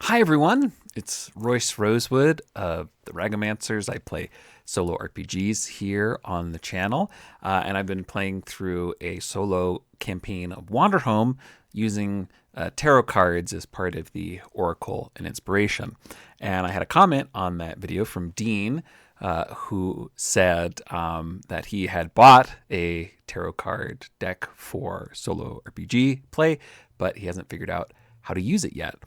Hi everyone, it's Royce Rosewood of the Ragamuncers. I play solo RPGs here on the channel, and I've been playing through a solo campaign of Wanderhome using tarot cards as part of the Oracle and Inspiration. And I had a comment on that video from Dean, who said that he had bought a tarot card deck for solo RPG play, but he hasn't figured out how to use it yet.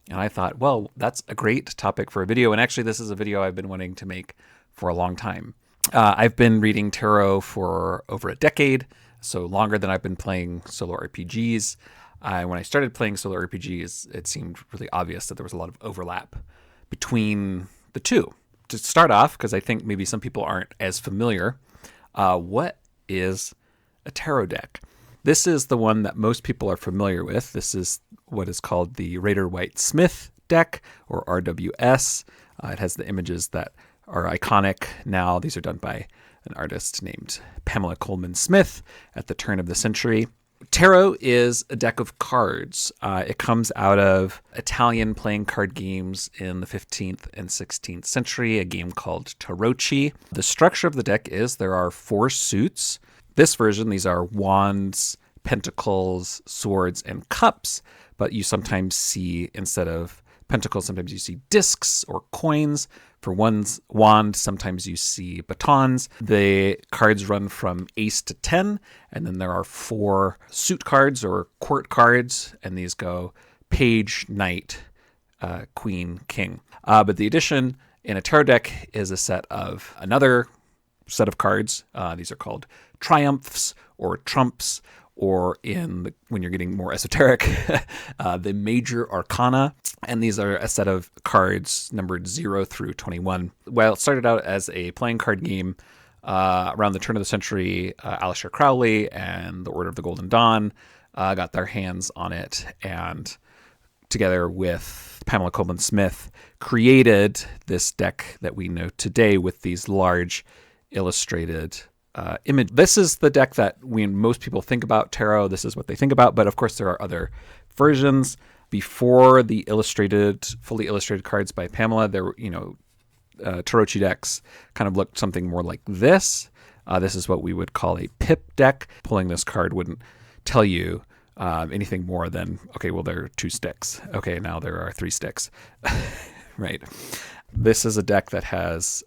And I thought, well, that's a great topic for a video. And actually, this is a video I've been wanting to make for a long time. I've been reading tarot for over a decade, so longer than I've been playing solo RPGs. When I started playing solo RPGs, it seemed really obvious that there was a lot of overlap between the two. To start off, because I think maybe some people aren't as familiar, what is a tarot deck? This is the one that most people are familiar with. This is what is called the Rider-Waite-Smith deck, or RWS. It has the images that are iconic now. These are done by an artist named Pamela Colman Smith at the turn of the century. Tarot is a deck of cards. It comes out of Italian playing card games in the 15th and 16th century, a game called Tarocchi. The structure of the deck is there are 4 suits. This version, these are wands, pentacles, swords, and cups, but you sometimes see, instead of pentacles, sometimes you see discs or coins. For one's wand, sometimes you see batons. The cards run from ace to 10, and then there are 4 suit cards or court cards, and these go page, knight, queen, king. But the addition in a tarot deck is a set of another set of cards. These are called triumphs or trumps, or when you're getting more esoteric, the major arcana. And these are a set of cards numbered 0 through 21. Well, it started out as a playing card game around the turn of the century. Aleister Crowley and the Order of the Golden Dawn got their hands on it, and together with Pamela Colman Smith created this deck that we know today with these large illustrated image. This is the deck that when most people think about tarot, this is what they think about. But of course, there are other versions. Before the fully illustrated cards by Pamela, there were, Tarocchi decks kind of looked something more like this. This is what we would call a pip deck. Pulling this card wouldn't tell you anything more than, okay, well, there are 2 sticks. Okay, now there are 3 sticks. Right. This is a deck that has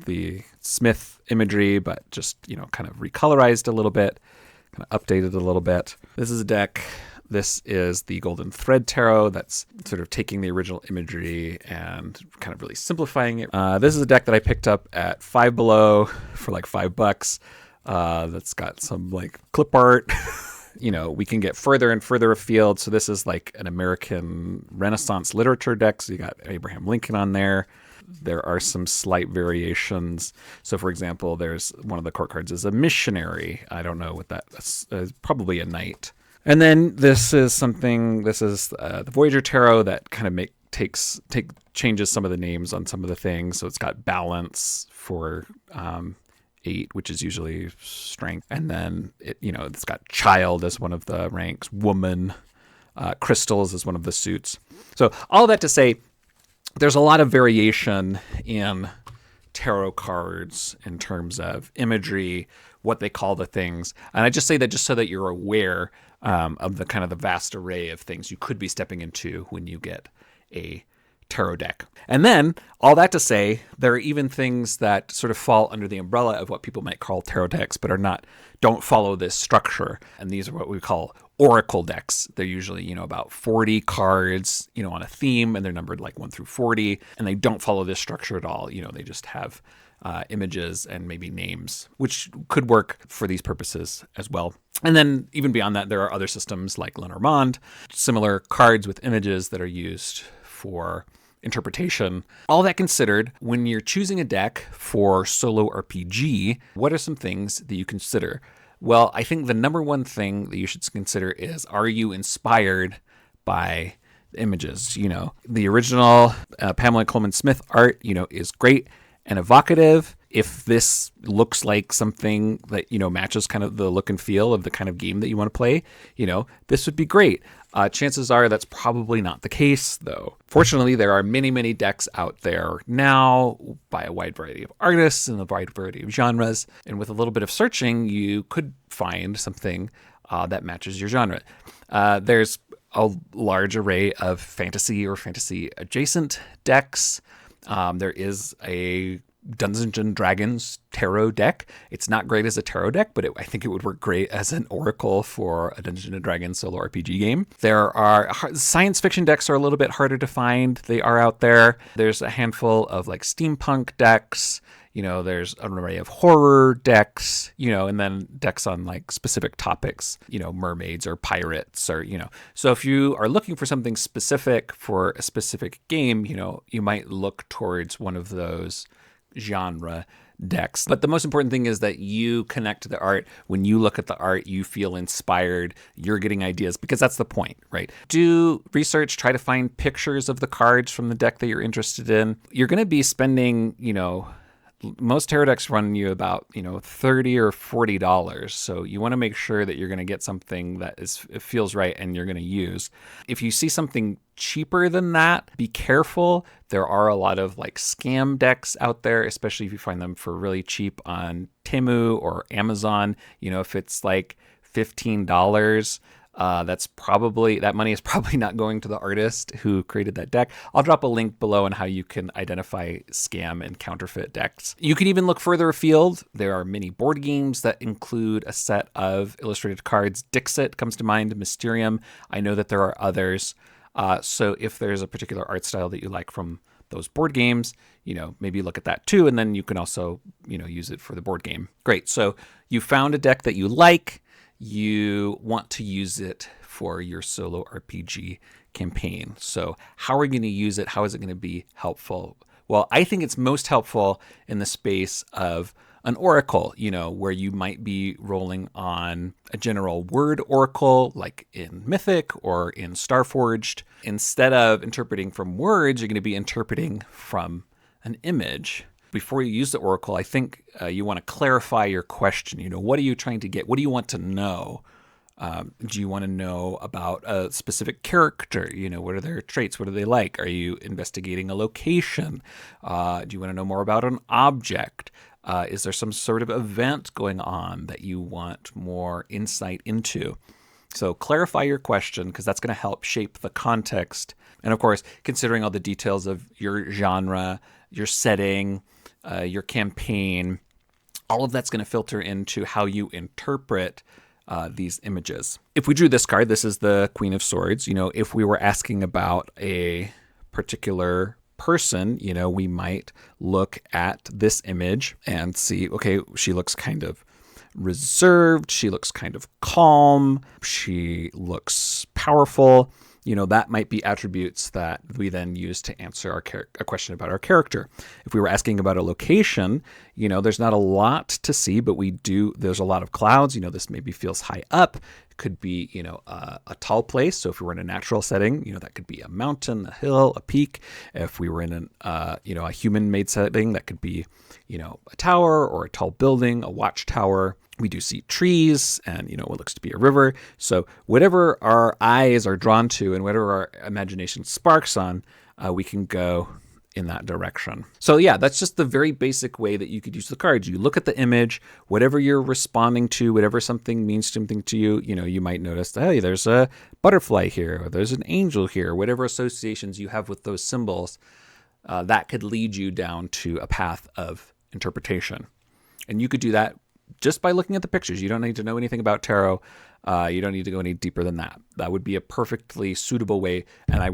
the Smith imagery, but just, kind of recolorized a little bit, kind of updated a little bit. This is a deck. This is the Golden Thread Tarot that's sort of taking the original imagery and kind of really simplifying it. This is a deck that I picked up at Five Below for like $5. That's got some like clip art. We can get further and further afield. So this is like an American Renaissance literature deck. So you got Abraham Lincoln on there. There are some slight variations. So for example, there's one of the court cards is a missionary. I don't know what that's probably a knight. And then this is the Voyager Tarot that kind of changes some of the names on some of the things. So it's got balance for 8, which is usually strength. And then it's got child as one of the ranks, woman, crystals as one of the suits. So all that to say, there's a lot of variation in tarot cards in terms of imagery, what they call the things. And I just say that just so that you're aware of the kind of the vast array of things you could be stepping into when you get a tarot deck. And then all that to say, there are even things that sort of fall under the umbrella of what people might call tarot decks, but don't follow this structure. And these are what we call oracle decks. They're usually, about 40 cards, on a theme, and they're numbered like 1 through 40, and they don't follow this structure at all. They just have images and maybe names, which could work for these purposes as well. And then even beyond that, there are other systems like Lenormand, similar cards with images that are used for interpretation. All that considered, when you're choosing a deck for solo RPG, what are some things that you consider? Well, I think the number one thing that you should consider is, are you inspired by the images? The original Pamela Colman Smith art, is great and evocative. If this looks like something that, matches kind of the look and feel of the kind of game that you want to play, this would be great. Chances are that's probably not the case, though. Fortunately, there are many, many decks out there now by a wide variety of artists and a wide variety of genres. And with a little bit of searching, you could find something that matches your genre. There's a large array of fantasy or fantasy adjacent decks. There is a Dungeons and Dragons tarot deck. It's not great as a tarot deck, but I think it would work great as an oracle for a Dungeons and Dragons solo RPG game. There are science fiction decks are a little bit harder to find. They are out there. There's a handful of like steampunk decks. There's an array of horror decks, and then decks on like specific topics, mermaids or pirates or, So if you are looking for something specific for a specific game, you might look towards one of those genre decks. But the most important thing is that you connect to the art. When you look at the art, you feel inspired, you're getting ideas, because that's the point, right? Do research, try to find pictures of the cards from the deck that you're interested in. You're going to be spending, most tarot decks run you about, $30 or $40. So you want to make sure that you're going to get something that it feels right and you're going to use. If you see something cheaper than that, be careful. There are a lot of like scam decks out there, especially if you find them for really cheap on Temu or Amazon. If it's like $15, that money is probably not going to the artist who created that deck. I'll drop a link below on how you can identify scam and counterfeit decks. You can even look further afield. There are many board games that include a set of illustrated cards. Dixit comes to mind, Mysterium. I know that there are others. So if there's a particular art style that you like from those board games, maybe look at that too. And then you can also, use it for the board game. Great. So you found a deck that you like. You want to use it for your solo RPG campaign. So how are you going to use it? How is it going to be helpful? Well, I think it's most helpful in the space of an oracle, where you might be rolling on a general word oracle like in Mythic or in Starforged. Instead of interpreting from words, you're going to be interpreting from an image. Before you use the oracle, I think you want to clarify your question. What are you trying to get? What do you want to know? Do you want to know about a specific character? What are their traits? What are they like? Are you investigating a location? Do you want to know more about an object? Is there some sort of event going on that you want more insight into? So clarify your question, because that's going to help shape the context. And of course, considering all the details of your genre, your setting, your campaign, all of that's going to filter into how you interpret these images. If we drew this card, this is the Queen of Swords. If we were asking about a particular person, we might look at this image and see, okay, she looks kind of reserved. She looks kind of calm. She looks powerful. That might be attributes that we then use to answer a question about our character. If we were asking about a location, there's not a lot to see, but there's a lot of clouds. This maybe feels high up. It could be, a tall place. So if we were in a natural setting, that could be a mountain, a hill, a peak. If we were in a human-made setting, that could be, a tower or a tall building, a watchtower. We do see trees and, what looks to be a river. So whatever our eyes are drawn to and whatever our imagination sparks on, we can go in that direction. So yeah, that's just the very basic way that you could use the cards. You look at the image, whatever you're responding to, whatever something means something to you, you might notice, hey, there's a butterfly here, or there's an angel here, whatever associations you have with those symbols, that could lead you down to a path of interpretation. And you could do that just by looking at the pictures. You don't need to know anything about tarot. You don't need to go any deeper than that. That would be a perfectly suitable way, and that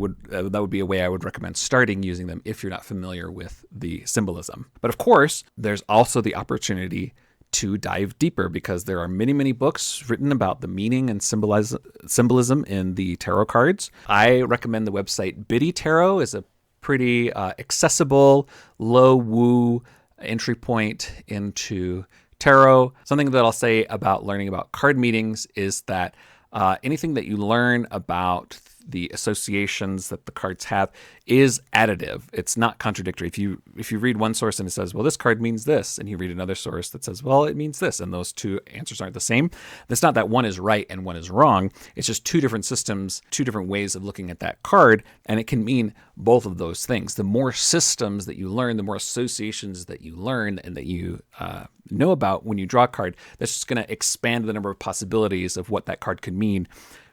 would be a way I would recommend starting using them if you're not familiar with the symbolism. But of course, there's also the opportunity to dive deeper, because there are many, many books written about the meaning and symbolism in the tarot cards. I recommend the website Biddy Tarot. Is a pretty accessible, low woo entry point into tarot. Something that I'll say about learning about card meetings is that anything that you learn about the associations that the cards have is additive. It's not contradictory. If you read one source and it says, well, this card means this, and you read another source that says, well, it means this, and those two answers aren't the same, it's not that one is right and one is wrong. It's just two different systems, two different ways of looking at that card, and it can mean both of those things. The more systems that you learn, the more associations that you learn and that you know about when you draw a card, that's just going to expand the number of possibilities of what that card could mean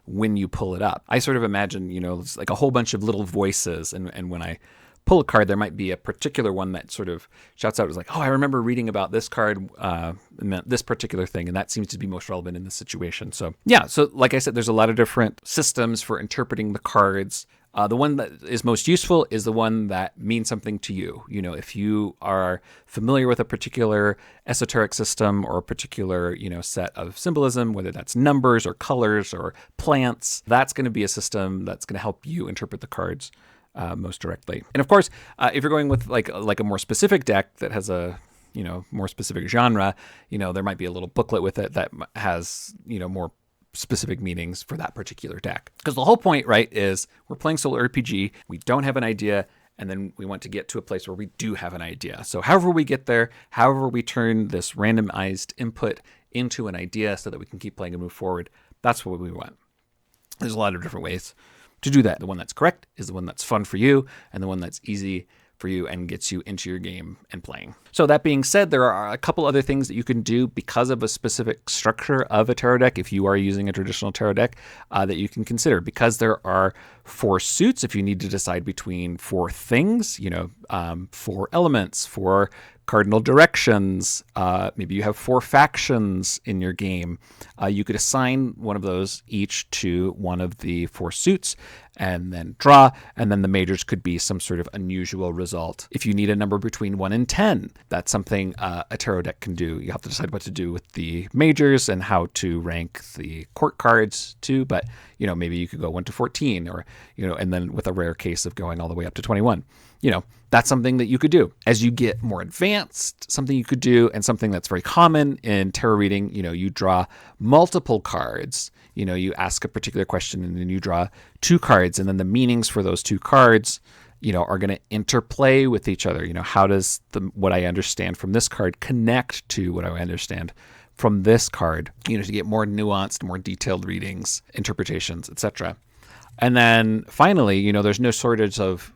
when you pull it up. I sort of imagine, it's like a whole bunch of little voices, and when I pull a card, there might be a particular one that sort of shouts out, is like, oh, I remember reading about this card and meant this particular thing, and that seems to be most relevant in this situation. So yeah, so like I said, there's a lot of different systems for interpreting the cards. The one that is most useful is the one that means something to you. If you are familiar with a particular esoteric system or a particular, set of symbolism, whether that's numbers or colors or plants, that's going to be a system that's going to help you interpret the cards most directly. And of course, if you're going with like a more specific deck that has a more specific genre, there might be a little booklet with it that has more specific meanings for that particular deck. Because the whole point, right, is we're playing solo RPG, we don't have an idea, and then we want to get to a place where we do have an idea. So however we get there, however we turn this randomized input into an idea so that we can keep playing and move forward, that's what we want. There's a lot of different ways to do that. The one that's correct is the one that's fun for you, and the one that's easy for you and gets you into your game and playing. So that being said, there are a couple other things that you can do because of a specific structure of a tarot deck, if you are using a traditional tarot deck, that you can consider. Because there are 4 suits, if you need to decide between 4 things, 4 elements, 4 cardinal directions, maybe you have 4 factions in your game, you could assign one of those each to one of the 4 suits and then draw, and then the majors could be some sort of unusual result. If you need a number between 1 and 10, that's something a tarot deck can do. You have to decide what to do with the majors and how to rank the court cards too, but maybe you could go 1 to 14, or and then with a rare case of going all the way up to 21. That's something that you could do. As you get more advanced, something you could do, and something that's very common in tarot reading, you draw multiple cards. You ask a particular question and then you draw 2 cards, and then the meanings for those 2 cards, are going to interplay with each other. How does what I understand from this card connect to what I understand from this card, to get more nuanced, more detailed readings, interpretations, etc. And then finally, there's no shortage of,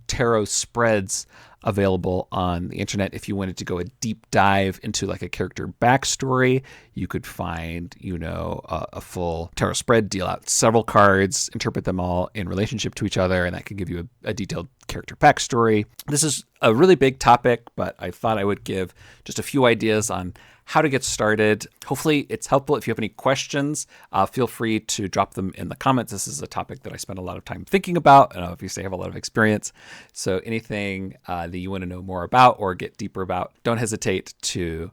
tarot spreads available on the internet. If you wanted to go a deep dive into like a character backstory, you could find, a full tarot spread, deal out several cards, interpret them all in relationship to each other, and that could give you a detailed character backstory. This is a really big topic, but I thought I would give just a few ideas on how to get started. Hopefully it's helpful. If you have any questions, feel free to drop them in the comments. This is a topic that I spend a lot of time thinking about, and obviously I have a lot of experience. So anything that you want to know more about or get deeper about, don't hesitate to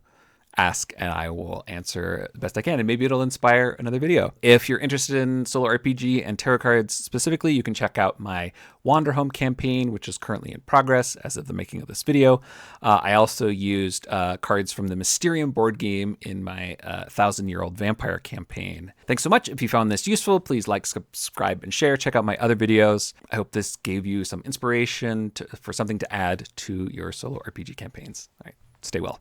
ask, and I will answer the best I can, and maybe it'll inspire another video. If you're interested in solo RPG and tarot cards specifically, you can check out my Wanderhome campaign, which is currently in progress as of the making of this video. I also used cards from the Mysterium board game in my 1,000-Year-Old Vampire campaign. Thanks so much. If you found this useful, please like, subscribe, and share. Check out my other videos. I hope this gave you some inspiration for something to add to your solo RPG campaigns. All right, stay well.